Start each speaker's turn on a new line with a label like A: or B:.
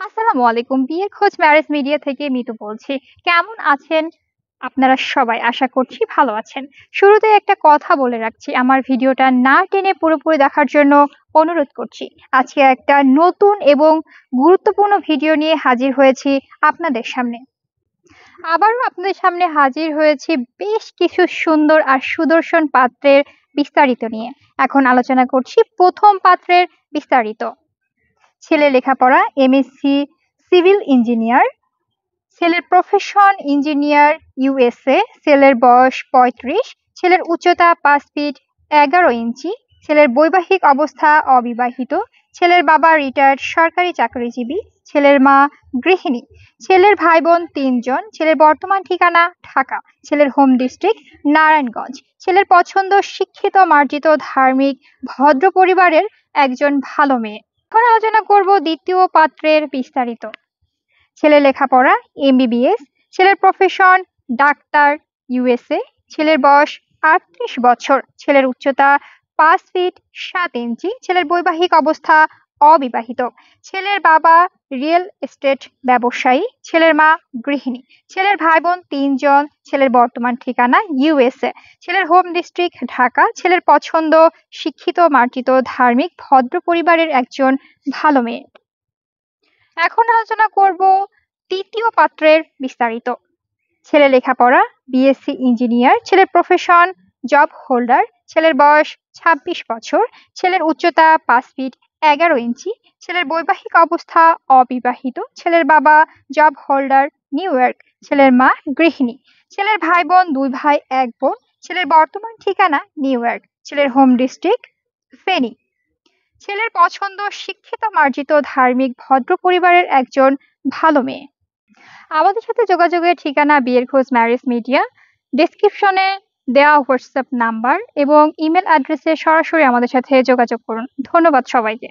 A: আসসালামু আলাইকুম। বিয়ের খোঁজ ম্যারেজ মিডিয়া থেকে মিতু বলছি। কেমন আছেন আপনারা সবাই? আশা করছি ভালো আছেন। শুরুতে একটা কথা বলে রাখছি, আমার ভিডিওটা না টেনে পুরোপুরি দেখার জন্য অনুরোধ করছি। আজকে একটা নতুন এবং গুরুত্বপূর্ণ ভিডিও নিয়ে হাজির হয়েছি আপনাদের সামনে। আবারও আপনাদের সামনে হাজির হয়েছি বেশ কিছু সুন্দর আর সুদর্শন পাত্রের বিস্তারিত নিয়ে। এখন আলোচনা করছি প্রথম পাত্রের বিস্তারিত। ছেলে লেখাপড়া এমএসসি সিভিল ইঞ্জিনিয়ার, ছেলের প্রফেশন ইঞ্জিনিয়ার ইউএসএ, ছেলের বয়স ৩৫, ছেলের উচ্চতা ৫ ফিট ১১ ইঞ্চি, ছেলের বৈবাহিক অবস্থা অবিবাহিত, ছেলের বাবা রিটায়ার্ড সরকারি চাকরিজীবী, ছেলের মা গৃহিণী, ছেলের ভাই বোন ৩ জন, ছেলের বর্তমান ঠিকানা ঢাকা, ছেলের হোম ডিস্ট্রিক্ট নারায়ণগঞ্জ, ছেলের পছন্দ শিক্ষিত মার্জিত ধার্মিক ভদ্র পরিবারের একজন ভালো মেয়ে। এখন আলোচনা করব দ্বিতীয় পাত্রের বিস্তারিত। ছেলে লেখাপড়া এমবিবিএস, ছেলের প্রফেশন ডাক্তার ইউএসএ, ছেলের বয়স ৩৮ বছর, ছেলের উচ্চতা ৫ ফিট ৭ ইঞ্চি, ছেলের বৈবাহিক অবস্থা অবিবাহিত, ছেলের বাবা রিয়েল এস্টেট ব্যবসায়ী, ছেলের মা গৃহিণী, ছেলের ভাই বোন ৩ জন, ছেলের বর্তমান ঠিকানা ইউএসএ, ছেলের হোম ডিস্ট্রিক্ট ঢাকা, ছেলের পছন্দ শিক্ষিত মার্জিত ধার্মিক ভদ্র পরিবারের একজন ভালো মেয়ে। এখন আলোচনা করব তৃতীয় পাত্রের বিস্তারিত। ছেলে লেখাপড়া বিএসসি ইঞ্জিনিয়ার, ছেলের প্রফেশন জব হোল্ডার, ছেলের বয়স ২৬ বছর, ছেলের উচ্চতা ৫ ফিট ১১ ইঞ্চি, ছেলের বৈবাহিক অবস্থা অবিবাহিত, ছেলের বাবা জব হোল্ডার নিউ ইয়র্ক, ছেলের মা গৃহিণী, ছেলের ভাই বোন ২ ভাই ১ বোন, ছেলের বর্তমান ঠিকানা নিউ ইয়র্ক, ছেলের হোম ডিস্ট্রিক্ট ফেনী, ছেলের পছন্দ শিক্ষিত মার্জিত ধার্মিক ভদ্র পরিবারের একজন ভালো মেয়ে। আমাদের সাথে যোগাযোগের ঠিকানা বিয়ের খোঁজ ম্যারেজ মিডিয়া, ডেসক্রিপশনে দেওয়া হোয়াটসঅ্যাপ নাম্বার এবং ইমেল অ্যাড্রেসে সরাসরি আমাদের সাথে যোগাযোগ করুন। ধন্যবাদ সবাইকে।